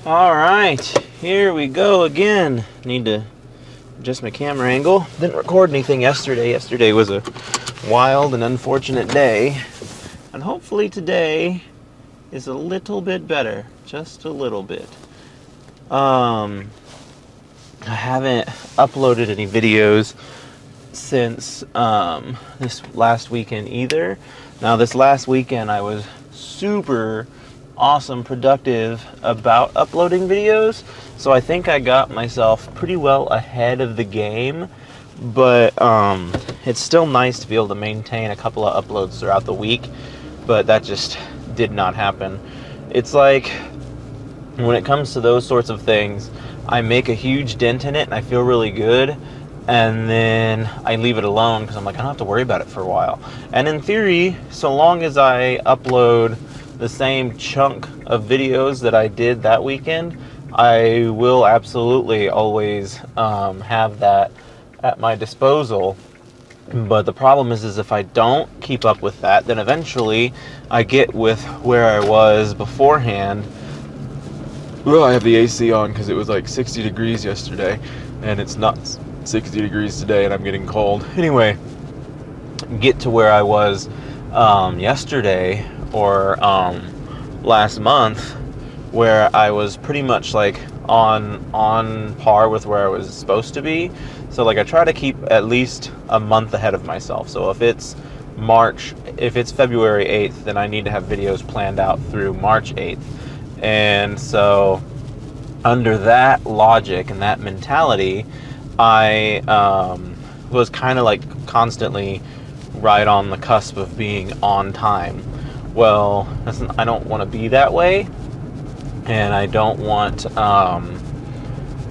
All right, here we go again. Need to adjust my camera angle. Didn't record anything yesterday. Yesterday was a wild and unfortunate day. And hopefully today is a little bit better. Just a little bit. I haven't uploaded any videos since this last weekend either. Now this last weekend I was super awesome productive about uploading videos, so I think I got myself pretty well ahead of the game, but it's still nice to be able to maintain a couple of uploads throughout the week, but that just did not happen. It's like when it comes to those sorts of things, I make a huge dent in it and I feel really good, and then I leave it alone because I'm like, I don't have to worry about it for a while. And in theory, so long as I upload the same chunk of videos that I did that weekend, I will absolutely always have that at my disposal. But the problem is if I don't keep up with that, then eventually I get with where I was beforehand. Well, I have the AC on because it was like 60 degrees yesterday, and it's not 60 degrees today, and I'm getting cold. Anyway, get to where I was yesterday or last month, where I was pretty much like on par with where I was supposed to be. So like I try to keep at least a month ahead of myself. So if it's February 8th, then I need to have videos planned out through March 8th. And so under that logic and that mentality, I was kind of like constantly right on the cusp of being on time. Well, I don't want to be that way, and I don't want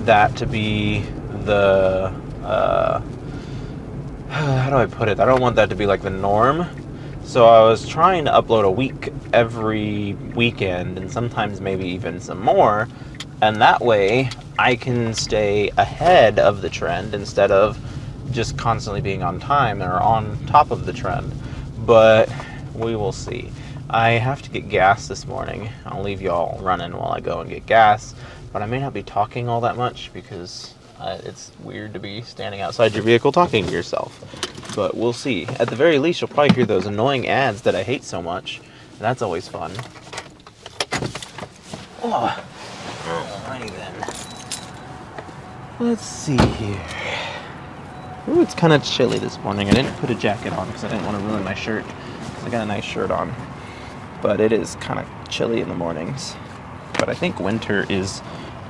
that to be the how do I put it? I don't want that to be like the norm. So I was trying to upload a week every weekend, and sometimes maybe even some more, and that way I can stay ahead of the trend instead of just constantly being on time or on top of the trend. But we will see. I have to get gas this morning. I'll leave y'all running while I go and get gas, but I may not be talking all that much because it's weird to be standing outside your vehicle talking to yourself. But we'll see. At the very least, you'll probably hear those annoying ads that I hate so much, and that's always fun. Oh, alrighty then. Let's see here. Ooh, it's kind of chilly this morning. I didn't put a jacket on because I didn't want to ruin my shirt. I got a nice shirt on. But it is kind of chilly in the mornings. But I think winter is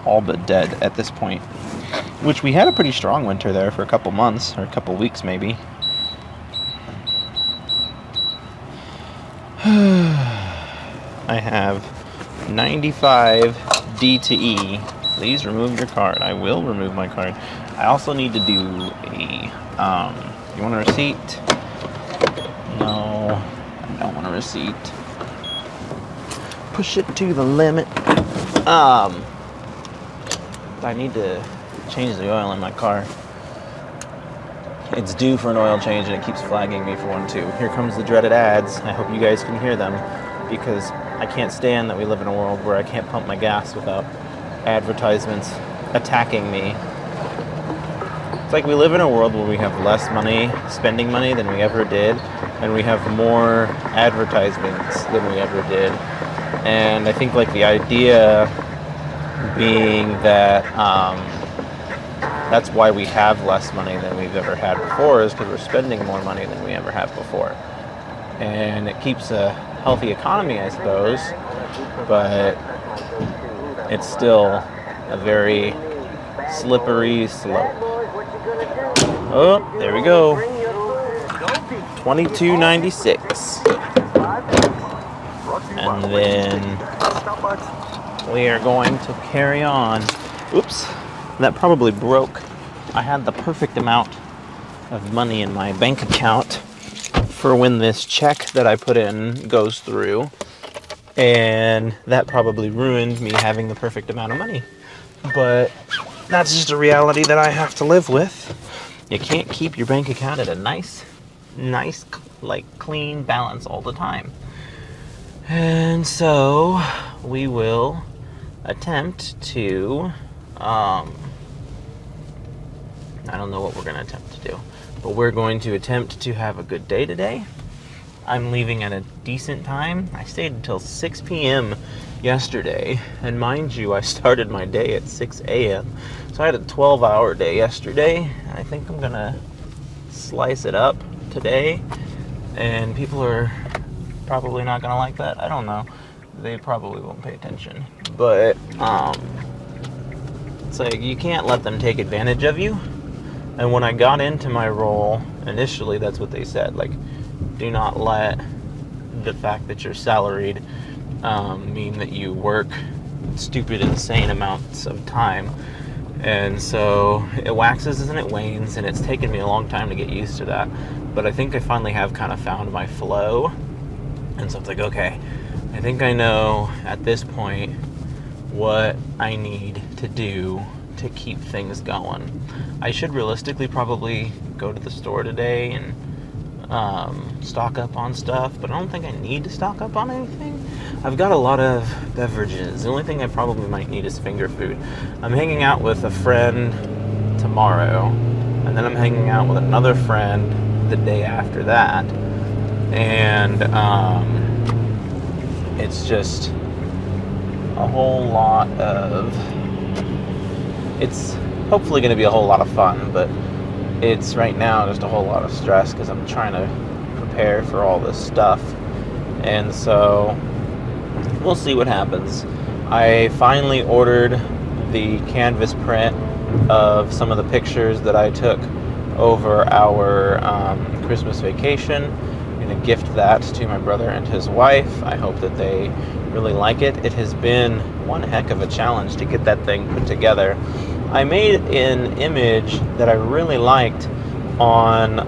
all but dead at this point. Which we had a pretty strong winter there for a couple months, or a couple weeks maybe. I have 95 D to E. Please remove your card. I will remove my card. I also need to do a, you want a receipt? No, I don't want a receipt. Push it to the limit. I need to change the oil in my car. It's due for an oil change and it keeps flagging me for one too. Here comes the dreaded ads. I hope you guys can hear them because I can't stand that we live in a world where I can't pump my gas without advertisements attacking me. It's like we live in a world where we have less money, spending money than we ever did, and we have more advertisements than we ever did. And I think like the idea being that that's why we have less money than we've ever had before is because we're spending more money than we ever have before. And it keeps a healthy economy, I suppose, but it's still a very slippery slope. Oh, there we go. $22.96. And then we are going to carry on. Oops, that probably broke. I had the perfect amount of money in my bank account for when this check that I put in goes through, and that probably ruined me having the perfect amount of money. But that's just a reality that I have to live with. You can't keep your bank account at a nice, like clean balance all the time. And so we will attempt to, I don't know what we're going to attempt to do, but we're going to attempt to have a good day today. I'm leaving at a decent time. I stayed until 6 p.m. yesterday, and mind you, I started my day at 6 a.m. So I had a 12-hour day yesterday, and I think I'm going to slice it up today, and people are probably not going to like that. I don't know. They probably won't pay attention. But, it's like, you can't let them take advantage of you. And when I got into my role, initially, that's what they said. Like, do not let the fact that you're salaried mean that you work stupid, insane amounts of time. And so it waxes and it wanes, and it's taken me a long time to get used to that. But I think I finally have kind of found my flow. And so it's like, okay, I think I know at this point what I need to do to keep things going. I should realistically probably go to the store today and stock up on stuff, but I don't think I need to stock up on anything. I've got a lot of beverages. The only thing I probably might need is finger food. I'm hanging out with a friend tomorrow, and then I'm hanging out with another friend the day after that, and it's just a whole lot of, it's hopefully going to be a whole lot of fun, but it's right now just a whole lot of stress because I'm trying to prepare for all this stuff. And so we'll see what happens. I finally ordered the canvas print of some of the pictures that I took over our Christmas vacation. I'm going to gift that to my brother and his wife. I hope that they really like it. It has been one heck of a challenge to get that thing put together. I made an image that I really liked on,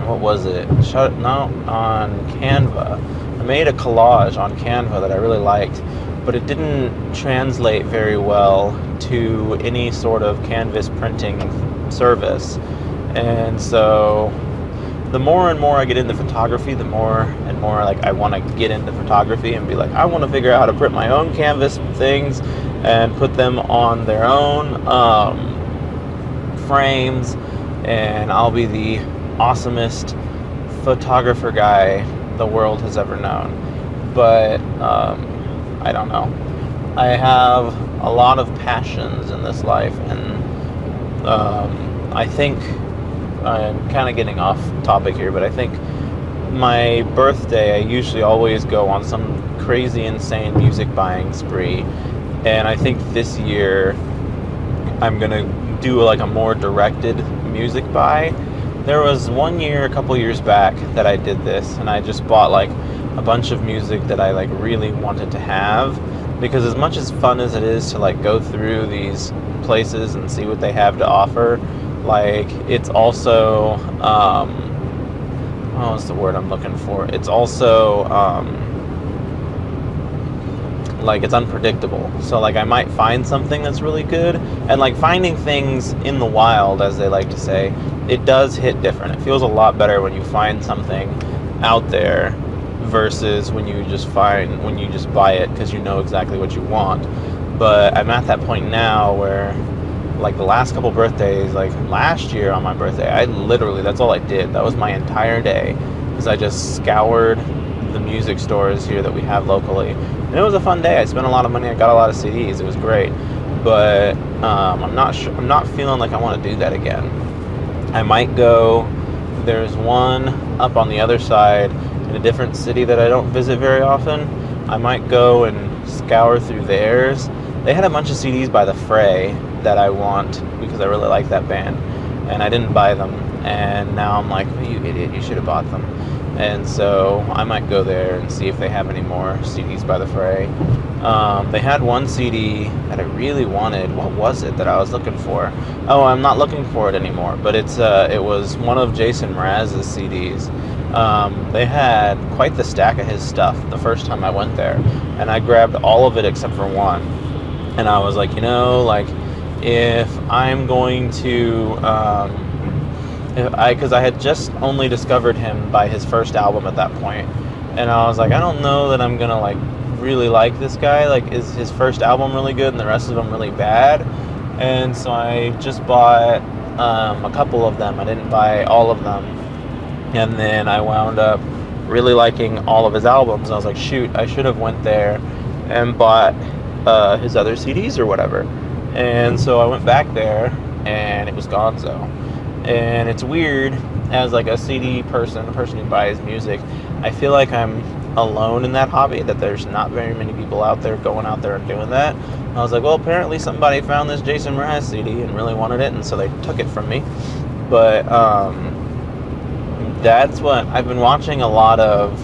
what was it? On Canva. I made a collage on Canva that I really liked, but it didn't translate very well to any sort of canvas printing service. And so the more and more I get into photography, the more and more like I want to get into photography and be like, I want to figure out how to print my own canvas things and put them on their own frames, and I'll be the awesomest photographer guy the world has ever known. But I don't know. I have a lot of passions in this life, and I think I'm kind of getting off topic here, but I think my birthday, I usually always go on some crazy, insane music buying spree. And I think this year I'm going to do like a more directed music buy. There was one year, a couple years back, that I did this, and I just bought like a bunch of music that I like really wanted to have, because as much as fun as it is to like go through these places and see what they have to offer, like it's also what's the word I'm looking for? It's also like it's unpredictable. So like I might find something that's really good, and like finding things in the wild, as they like to say, it does hit different. It feels a lot better when you find something out there versus when you just buy it because you know exactly what you want. But I'm at that point now where like the last couple birthdays, like last year on my birthday, I literally, that's all I did. That was my entire day, is I just scoured the music stores here that we have locally. And it was a fun day. I spent a lot of money. I got a lot of CDs. It was great. But I'm not feeling like I want to do that again. I might go, there's one up on the other side in a different city that I don't visit very often. I might go and scour through theirs. They had a bunch of CDs by The Fray that I want because I really like that band, and I didn't buy them, and now I'm like, oh, you idiot, you should have bought them. And so I might go there and see if they have any more CDs by The Fray. They had one CD that I really wanted. What was it that I was looking for? Oh, I'm not looking for it anymore, but it was one of Jason Mraz's CDs. They had quite the stack of his stuff the first time I went there, and I grabbed all of it except for one. And I was like, like if I'm going to, because I had just only discovered him by his first album at that point, and I was like, I don't know that I'm gonna like really like this guy. Like, is his first album really good and the rest of them really bad? And so I just bought a couple of them. I didn't buy all of them. And then I wound up really liking all of his albums. And I was like, shoot, I should have went there and bought his other CDs or whatever. And so I went back there, and it was Gonzo. And it's weird, as like a CD person, a person who buys music, I feel like I'm alone in that hobby, that there's not very many people out there going out there and doing that. I was like, well, apparently somebody found this Jason Mraz CD and really wanted it, and so they took it from me. But that's what I've been watching, a lot of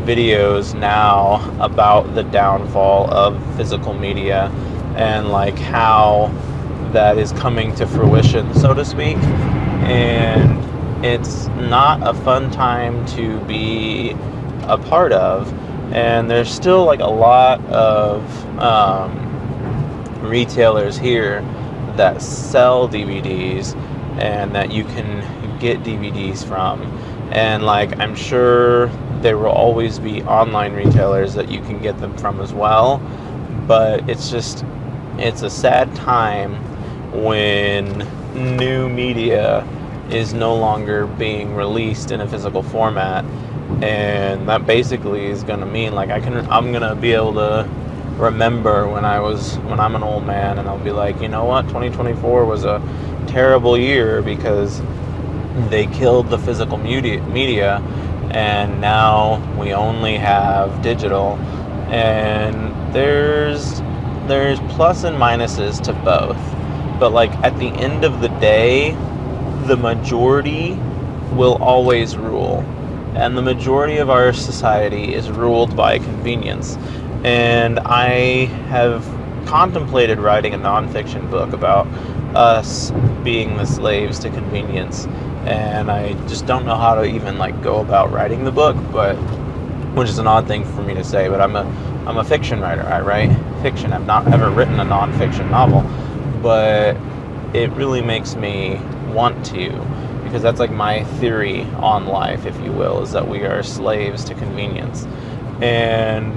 videos now about the downfall of physical media and like how that is coming to fruition, so to speak. And it's not a fun time to be a part of. And there's still like a lot of retailers here that sell DVDs and that you can get DVDs from. And like, I'm sure there will always be online retailers that you can get them from as well. But it's a sad time when new media is no longer being released in a physical format. And that basically is going to mean like I'm going to be able to remember when I'm an old man, and I'll be like, you know what, 2024 was a terrible year because they killed the physical media, and now we only have digital. And there's plus and minuses to both, but like at the end of the day, the majority will always rule. And the majority of our society is ruled by convenience. And I have contemplated writing a nonfiction book about us being the slaves to convenience. And I just don't know how to even like go about writing the book, which is an odd thing for me to say, but I'm a fiction writer. I write fiction. I've not ever written a nonfiction novel, but it really makes me want to, because that's like my theory on life, if you will, is that we are slaves to convenience. And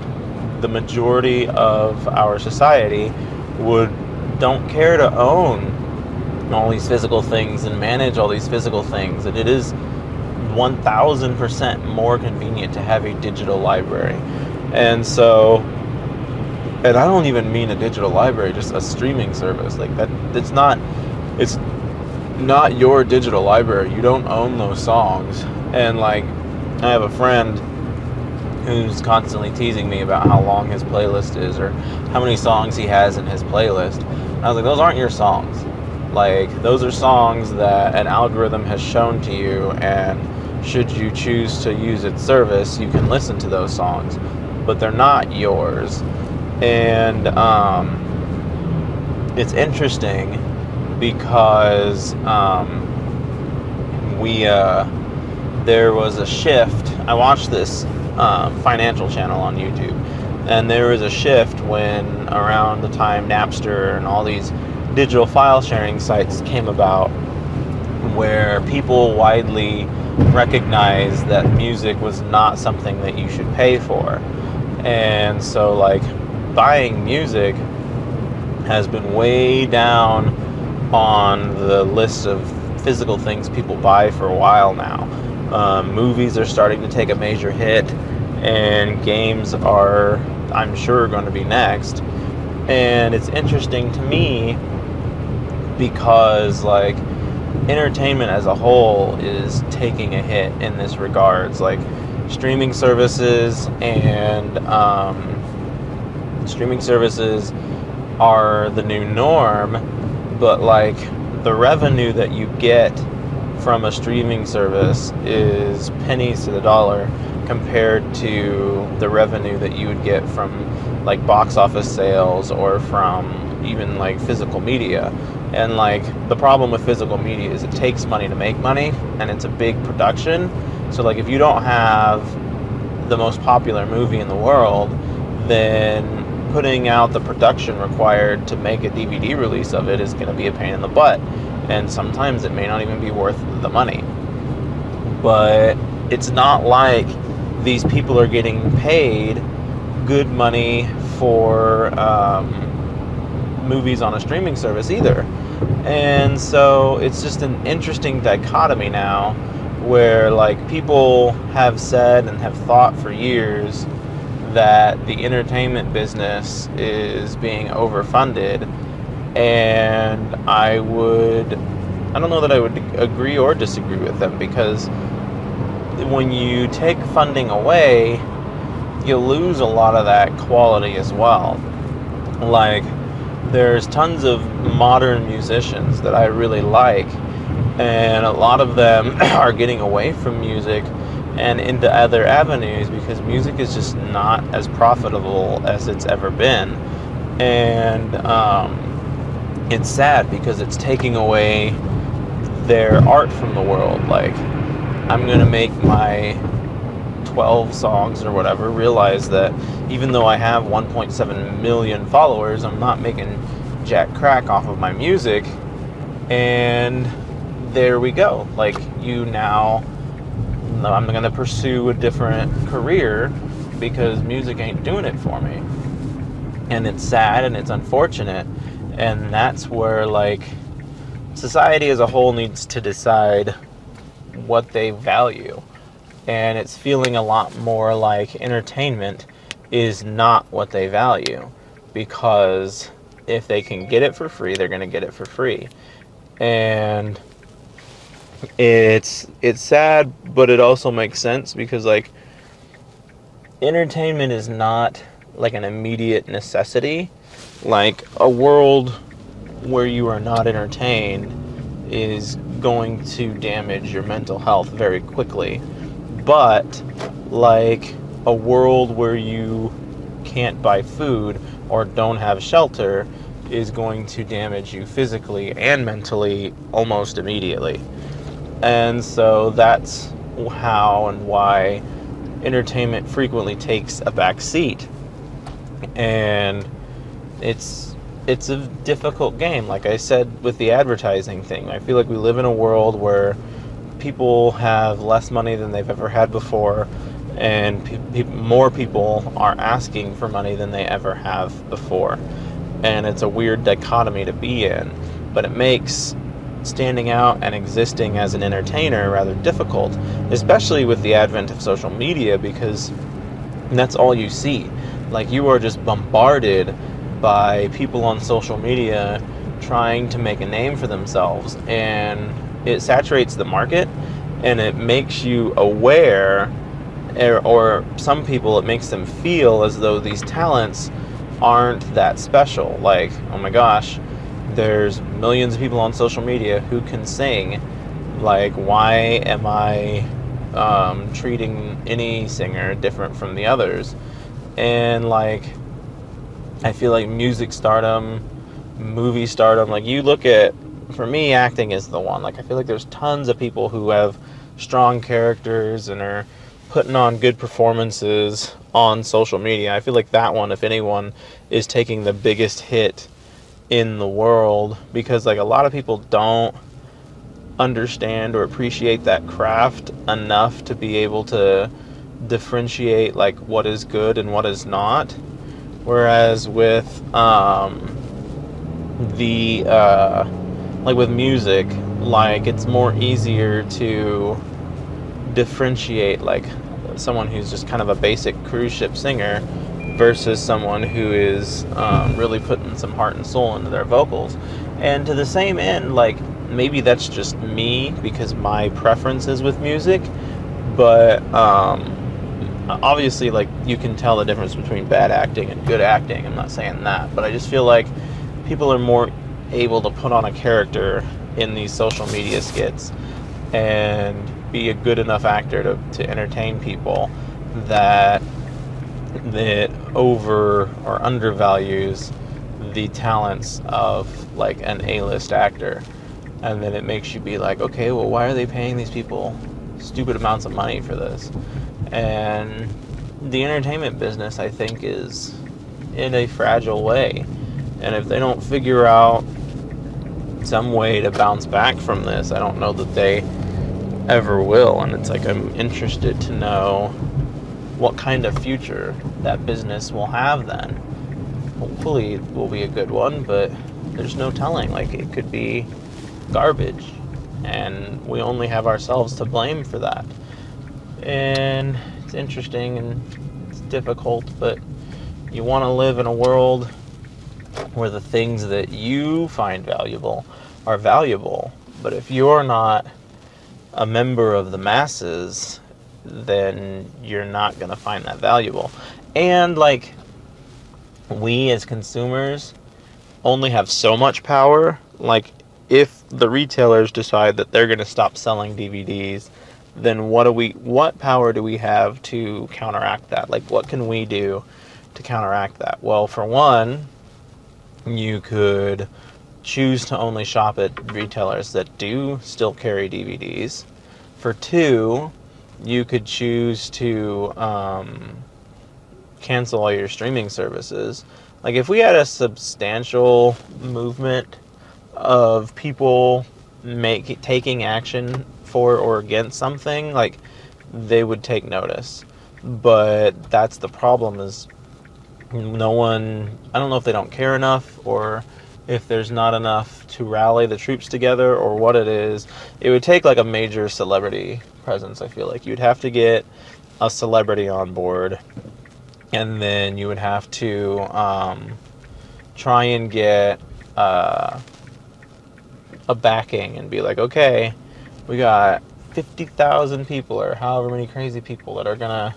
the majority of our society don't care to own all these physical things and manage all these physical things. And it is 1000% more convenient to have a digital library. And I don't even mean a digital library, just a streaming service like that. It's not your digital library. You don't own those songs. And like, I have a friend who's constantly teasing me about how long his playlist is or how many songs he has in his playlist. And I was like, those aren't your songs. Like, those are songs that an algorithm has shown to you, and should you choose to use its service, you can listen to those songs, but they're not yours. And it's interesting because there was a shift. I watched this financial channel on YouTube, and there was a shift when around the time Napster and all these digital file sharing sites came about, where people widely recognized that music was not something that you should pay for. And so like, buying music has been way down on the list of physical things people buy for a while now. Movies are starting to take a major hit, and games are, I'm sure, going to be next. And it's interesting to me because like, entertainment as a whole is taking a hit in this regards. Like, streaming services are the new norm, but like, the revenue that you get from a streaming service is pennies to the dollar compared to the revenue that you would get from like box office sales or from even like physical media. And like, the problem with physical media is it takes money to make money, and it's a big production. So like, if you don't have the most popular movie in the world, then putting out the production required to make a DVD release of it is going to be a pain in the butt, and sometimes it may not even be worth the money. But it's not like these people are getting paid good money for movies on a streaming service either. And so it's just an interesting dichotomy now, where like people have said and have thought for years that the entertainment business is being overfunded, and I don't know that I would agree or disagree with them, because when you take funding away, you lose a lot of that quality as well. Like, there's tons of modern musicians that I really like, and a lot of them are getting away from music and into other avenues because music is just not as profitable as it's ever been. And it's sad because it's taking away their art from the world. Like, I'm going to make my 12 songs or whatever, realize that even though I have 1.7 million followers, I'm not making jack crack off of my music. And there we go. Like, I'm going to pursue a different career because music ain't doing it for me. And it's sad and it's unfortunate. And that's where, like, society as a whole needs to decide what they value. And it's feeling a lot more like entertainment is not what they value, because if they can get it for free, they're going to get it for free. And it's sad, but it also makes sense, because like, entertainment is not like an immediate necessity. Like, a world where you are not entertained is going to damage your mental health very quickly. But like, a world where you can't buy food or don't have shelter is going to damage you physically and mentally almost immediately. And so that's how and why entertainment frequently takes a back seat. And it's a difficult game. Like I said with the advertising thing, I feel like we live in a world where people have less money than they've ever had before, and more people are asking for money than they ever have before. And it's a weird dichotomy to be in, but it makes standing out and existing as an entertainer rather difficult, especially with the advent of social media, because that's all you see. Like, you are just bombarded by people on social media trying to make a name for themselves, and it saturates the market, and it makes you aware, or some people, it makes them feel as though these talents aren't that special. Like, oh my gosh, there's millions of people on social media who can sing. Like, why am I treating any singer different from the others? And like, I feel like music stardom, movie stardom, like, you look at, for me, acting is the one. Like, I feel like there's tons of people who have strong characters and are putting on good performances on social media. I feel like that one, if anyone, is taking the biggest hit in the world, because like, a lot of people don't understand or appreciate that craft enough to be able to differentiate like what is good and what is not. Whereas with like with music, like, it's more easier to differentiate like someone who's just kind of a basic cruise ship singer versus someone who is really putting some heart and soul into their vocals. And to the same end, like, maybe that's just me because my preference is with music, but obviously, like, you can tell the difference between bad acting and good acting. I'm not saying that, but I just feel like people are more able to put on a character in these social media skits and be a good enough actor to entertain people that over or undervalues the talents of like an A-list actor. And then it makes you be like, okay, well, why are they paying these people stupid amounts of money for this? And the entertainment business, I think, is in a fragile way. And if they don't figure out some way to bounce back from this, I don't know that they ever will. And it's like, I'm interested to know what kind of future that business will have then. Hopefully it will be a good one, but there's no telling. Like, it could be garbage, and we only have ourselves to blame for that. And it's interesting and it's difficult, but you want to live in a world where the things that you find valuable are valuable. But if you're not a member of the masses, then you're not going to find that valuable. And, like, we as consumers only have so much power. Like, if the retailers decide that they're going to stop selling DVDs, then what power do we have to counteract that? Like, what can we do to counteract that? Well, for one, you could choose to only shop at retailers that do still carry DVDs. For two, you could choose to cancel all your streaming services. Like, if we had a substantial movement of people taking action for or against something, like, they would take notice. But that's the problem, is no one, I don't know if they don't care enough, or if there's not enough to rally the troops together, or what it is. It would take like a major celebrity presence, I feel like. You'd have to get a celebrity on board, and then you would have to try and get a backing and be like, okay, we got 50,000 people or however many crazy people that are gonna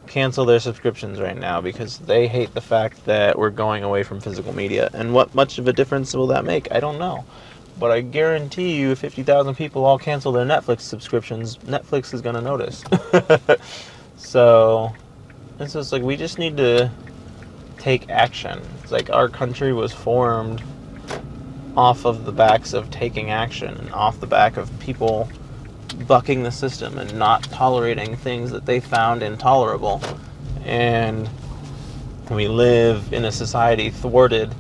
cancel their subscriptions right now because they hate the fact that we're going away from physical media. And what much of a difference will that make? I don't know. But I guarantee you, if 50,000 people all cancel their Netflix subscriptions, Netflix is going to notice. So, it's just like, we just need to take action. It's like our country was formed off of the backs of taking action, and off the back of people bucking the system and not tolerating things that they found intolerable. And we live in a society thwarted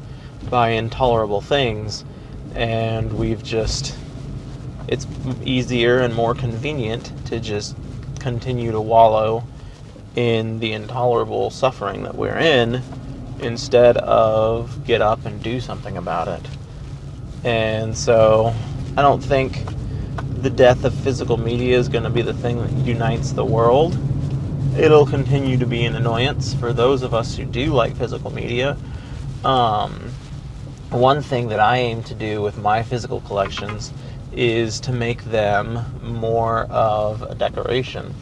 by intolerable things, and it's easier and more convenient to just continue to wallow in the intolerable suffering that we're in, instead of get up and do something about it. And so I don't think the death of physical media is going to be the thing that unites the world. It'll continue to be an annoyance for those of us who do like physical media. One thing that I aim to do with my physical collections is to make them more of a decoration.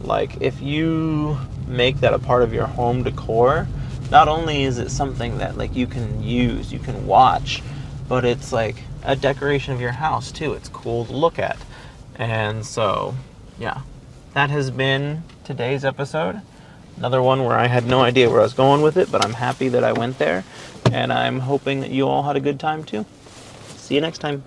Like, if you make that a part of your home decor, not only is it something that, like, you can use, you can watch, but it's like a decoration of your house too. It's cool to look at. And so, yeah, that has been today's episode. Another one where I had no idea where I was going with it, but I'm happy that I went there, and I'm hoping that you all had a good time too. See you next time.